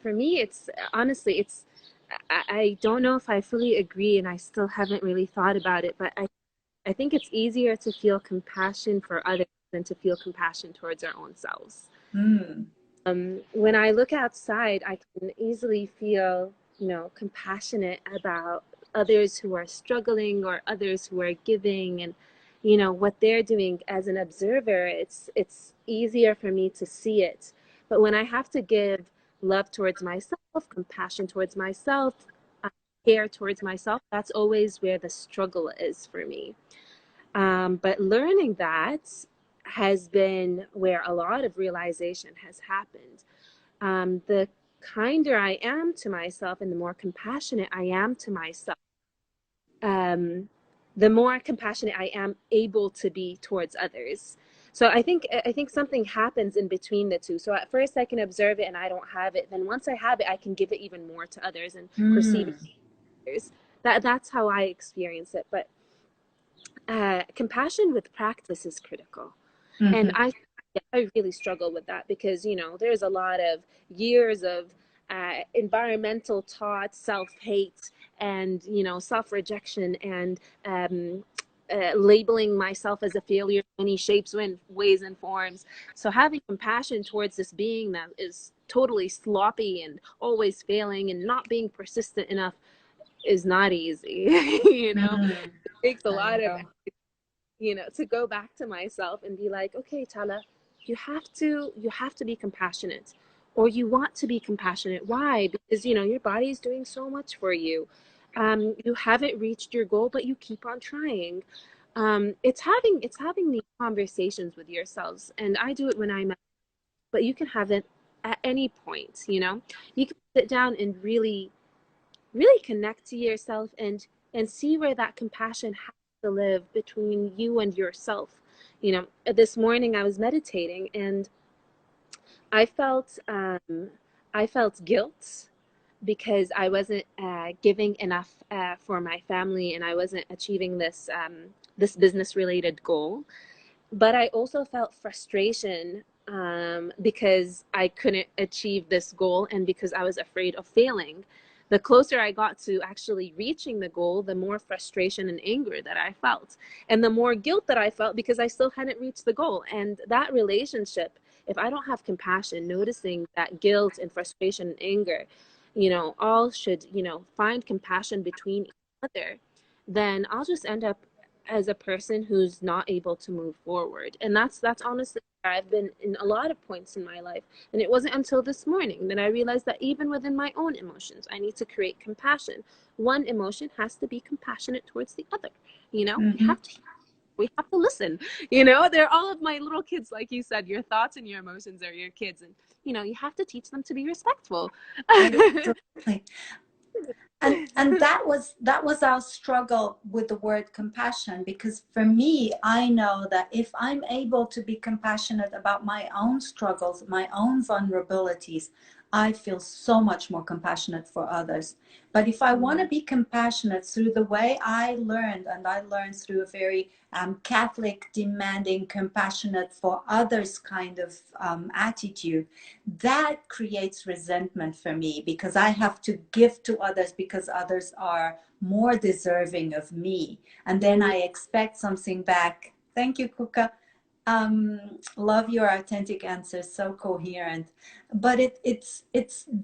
For me, it's honestly, I don't know if I fully agree, and I still haven't really thought about it, but I think it's easier to feel compassion for others than to feel compassion towards our own selves. Mm. When I look outside, I can easily feel, compassionate about others who are struggling or others who are giving, and what they're doing. As an observer, it's easier for me to see it. But when I have to give love towards myself, compassion towards myself, care towards myself, that's always where the struggle is for me. But learning that has been where a lot of realization has happened. The kinder I am to myself and the more compassionate I am to myself, um, the more compassionate I am able to be towards others. So I think something happens in between the two. So at first I can observe it and I don't have it. Then once I have it, I can give it even more to others and perceive it Mm. to others. That's how I experience it. But compassion with practice is critical. And Mm-hmm. I really struggle with that because, there's a lot of years of environmental taught self-hate and, self-rejection and labeling myself as a failure in many shapes, ways, and forms. So having compassion towards this being that is totally sloppy and always failing and not being persistent enough is not easy. Mm. It takes a I lot of, know. to go back to myself and be like, okay, Tala, you have to be compassionate, or you want to be compassionate. Why? Because your body is doing so much for you. You haven't reached your goal, but you keep on trying. It's having these conversations with yourselves, and I do it when I'm, but you can have it at any point. You can sit down and really connect to yourself and see where that compassion has to live between you and yourself. This morning I was meditating and I felt guilt because I wasn't giving enough for my family, and I wasn't achieving this business related goal. But I also felt frustration because I couldn't achieve this goal and because I was afraid of failing. The closer I got to actually reaching the goal, the more frustration and anger that I felt, and the more guilt that I felt because I still hadn't reached the goal. And that relationship, if I don't have compassion, noticing that guilt and frustration and anger, all should, find compassion between each other, then I'll just end up as a person who's not able to move forward. And that's honestly where I've been in a lot of points in my life. And it wasn't until this morning that I realized that even within my own emotions, I need to create compassion. One emotion has to be compassionate towards the other. You Mm-hmm. have to we have to listen. They're all of my little kids, like you said. Your thoughts and your emotions are your kids, and you have to teach them to be respectful. Absolutely. And that was our struggle with the word compassion, because for me, I know that if I'm able to be compassionate about my own struggles, my own vulnerabilities, I feel so much more compassionate for others. But if I want to be compassionate through the way I learned, and I learned through a very Catholic, demanding, compassionate for others kind of attitude, that creates resentment for me, because I have to give to others because others are more deserving of me. And then I expect something back. Thank you, Kuka. Love your authentic answers, so coherent. But it's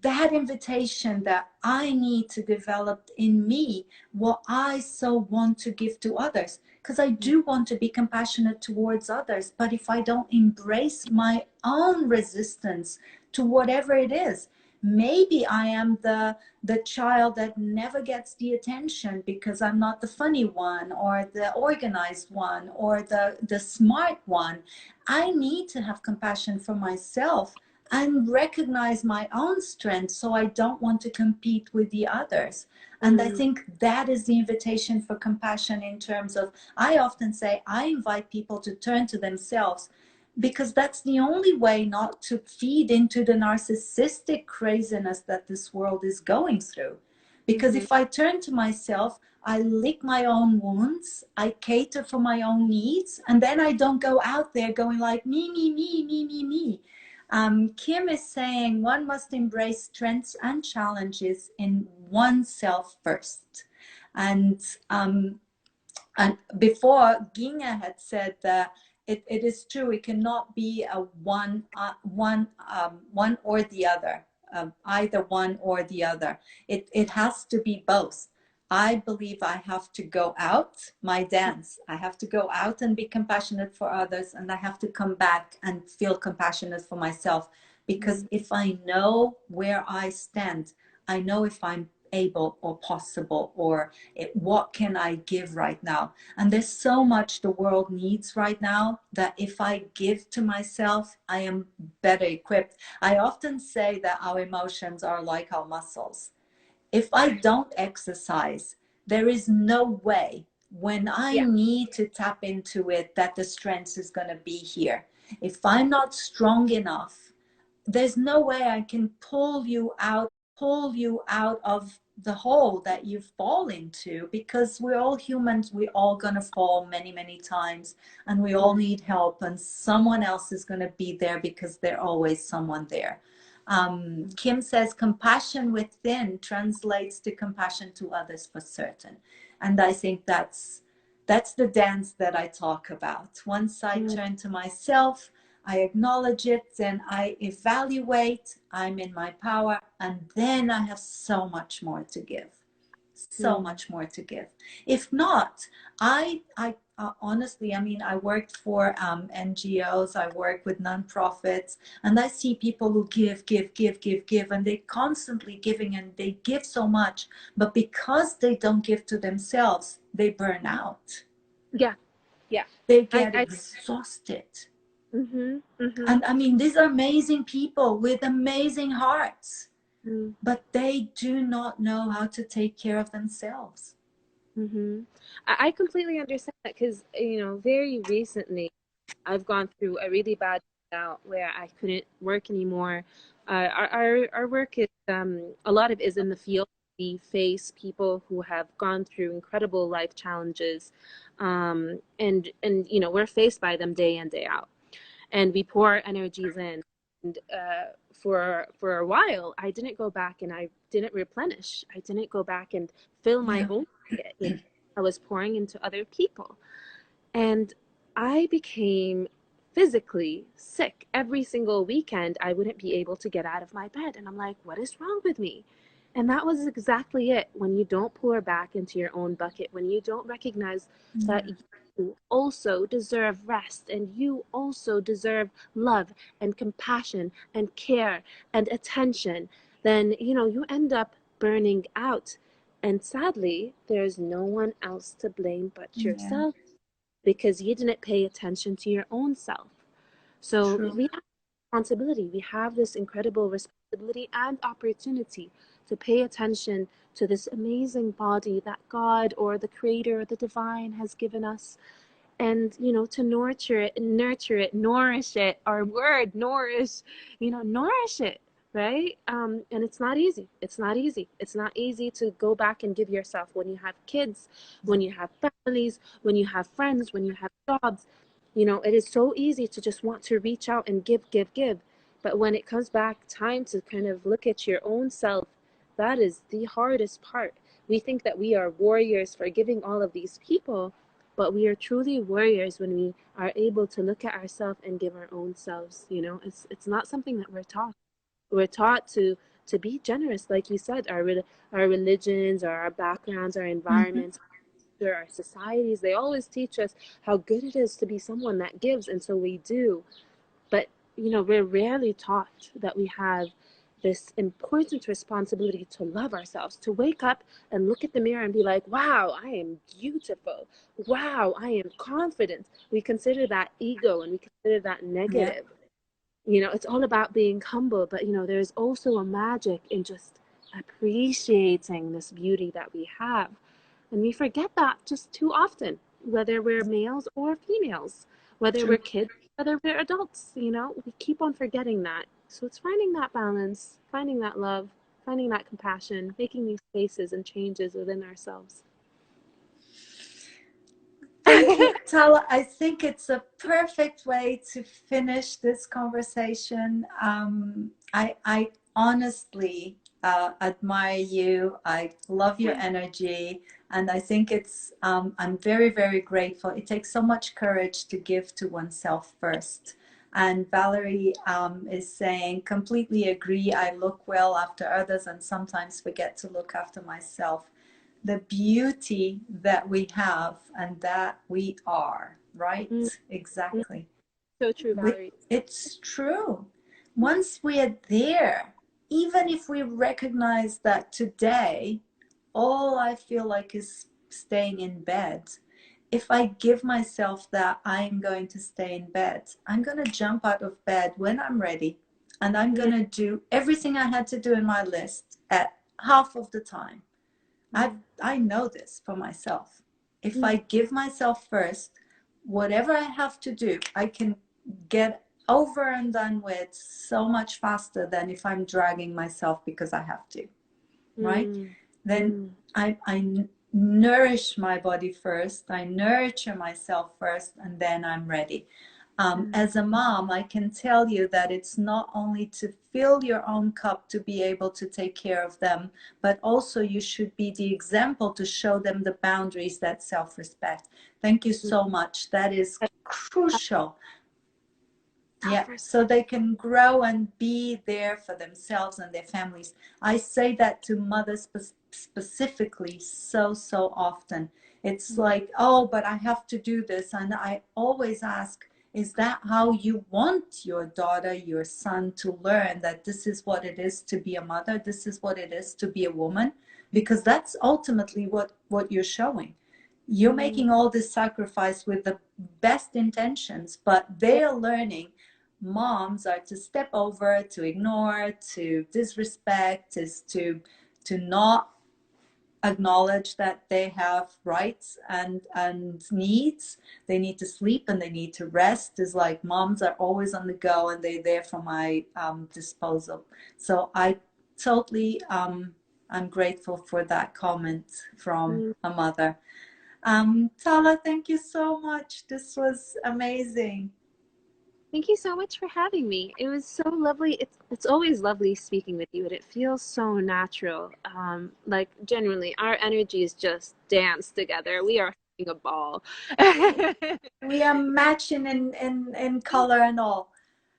that invitation that I need to develop in me, what I so want to give to others, because I do want to be compassionate towards others. But if I don't embrace my own resistance to whatever it is, maybe I am the child that never gets the attention because I'm not the funny one or the organized one or the smart one. I need to have compassion for myself and recognize my own strength, so I don't want to compete with the others. And I think that is the invitation for compassion, in terms of, I often say, I invite people to turn to themselves, because that's the only way not to feed into the narcissistic craziness that this world is going through. Because if I turn to myself, I lick my own wounds, I cater for my own needs, and then I don't go out there going like me, me, me, me, me, me. Kim is saying one must embrace strengths and challenges in oneself first. And before, Ginga had said that it is true, it cannot be a one or the other, either one or the other. It has to be both. I believe I have to go out, my dance. I have to go out and be compassionate for others, and I have to come back and feel compassionate for myself. Because if I know where I stand, I know if I'm able or possible, or what can I give right now. And there's so much the world needs right now, that if I give to myself, I am better equipped. I often say that our emotions are like our muscles. If I don't exercise, there is no way, when I Yeah. need to tap into it, that the strength is going to be here. If I'm not strong enough, there's no way I can pull you out of the hole that you fall into, because we're all humans. We're all gonna fall many, many times, and we all need help, and someone else is gonna be there, because there's always someone there. Kim says compassion within translates to compassion to others, for certain. And I think that's the dance that I talk about. Once I turn to myself, I acknowledge it, then I evaluate, I'm in my power, and then I have so much more to give. So much more to give. If not, I honestly, I mean, I worked for NGOs, I work with nonprofits, and I see people who give, and they're constantly giving, and they give so much, but because they don't give to themselves, they burn out. Yeah. Yeah. They I get I exhausted. mhm. Mhm. And I mean, these are amazing people with amazing hearts, Mhm. but they do not know how to take care of themselves. Mhm. I completely understand that, because very recently I've gone through a really bad bout where I couldn't work anymore. Our work is a lot of is in the field. We face people who have gone through incredible life challenges, and we're faced by them day in day out, and we pour our energies in. And for a while, I didn't go back and I didn't replenish. I didn't go back and fill my Yeah. own bucket. I was pouring into other people. And I became physically sick. Every single weekend, I wouldn't be able to get out of my bed. And I'm like, what is wrong with me? And that was exactly it. When you don't pour back into your own bucket, when you don't recognize that Yeah. you also deserve rest, and you also deserve love and compassion and care and attention, then you end up burning out. And sadly, there's no one else to blame but Yeah. yourself, because you didn't pay attention to your own self. So True. we responsibility. We have this incredible responsibility and opportunity to pay attention to this amazing body that God or the Creator or the Divine has given us, and to nurture it, nourish it. Our word, nourish, nourish it, right? And it's not easy. It's not easy to go back and give yourself when you have kids, when you have families, when you have friends, when you have jobs. It is so easy to just want to reach out and give. But when it comes back time to kind of look at your own self, that is the hardest part. We think that we are warriors for giving all of these people, but we are truly warriors when we are able to look at ourselves and give our own selves. It's not something that we're taught. We're taught to be generous, like you said. Our religions, or our backgrounds, our Mhm. environments, our societies, they always teach us how good it is to be someone that gives, and so we do. But we're rarely taught that we have this important responsibility to love ourselves, to wake up and look at the mirror and be like, wow, I am beautiful. Wow, I am confident. We consider that ego, and we consider that Yeah. negative. It's all about being humble, but there's also a magic in just appreciating this beauty that we have. And we forget that just too often, whether we're males or females, whether True. we're kids, whether we're adults. We keep on forgetting that. So it's finding that balance, finding that love, finding that compassion, making these spaces and changes within ourselves. Thank you, Tala. I think it's a perfect way to finish this conversation. I honestly admire you. I love your energy. And I think I'm very, very grateful. It takes so much courage to give to oneself first. And Valerie is saying, completely agree. I look well after others and sometimes forget to look after myself. The beauty that we have and that we are, right? Mm, mm, Exactly. so true, We, Valerie. it's true. Once we are there, even if we recognize that today all I feel like is staying in bed, if I give myself that I'm going to stay in bed, I'm going to jump out of bed when I'm ready, and I'm going Mm, to do everything I had to do in my list at half of the time. I mm, I know this for myself. If mm, I give myself first, whatever I have to do, I can get over and done with so much faster than if I'm dragging myself because I have to, right? mm, Then mm, I nourish my body first, I nurture myself first, and then I'm ready. mm, As a mom, I can tell you that it's not only to fill your own cup to be able to take care of them, but also you should be the example to show them the boundaries, that self-respect. Thank you mm. so much. That is crucial. Yeah, Self-respect. so they can grow and be there for themselves and their families. I say that to mothers specifically so often. It's Mm, like, oh, but I have to do this. And I always ask, is that how you want your daughter, your son to learn that this is what it is to be a mother? This is what it is to be a woman? Because that's ultimately what you're showing. You're mm, making all this sacrifice with the best intentions, but yeah, they're learning moms are to step over, to ignore, to disrespect, is to not acknowledge that they have rights and needs. They need to sleep and they need to rest. Is like moms are always on the go and they're there for my disposal. So I totally I'm grateful for that comment from mm. a mother. Tala, thank you so much. This was amazing. Thank you so much for having me. It was so lovely. It's always lovely speaking with you, and it feels so natural. Like genuinely, our energies just dance together. We are having a ball. We are matching in color and all.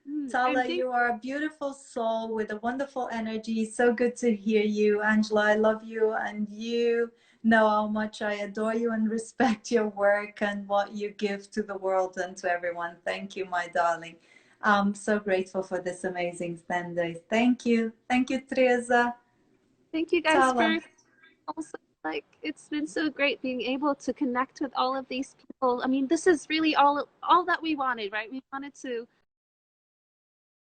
And Tala, thank you are a beautiful soul with a wonderful energy. So good to hear you. Angela, I love you, and you know how much I adore you and respect your work and what you give to the world and to everyone. Thank you, my darling. I'm so grateful for this amazing Sunday. Thank you. Thank you, Teresa. thank you guys Tala. for also, like, it's been so great being able to connect with all of these people. I mean, this is really all that we wanted, right? We wanted to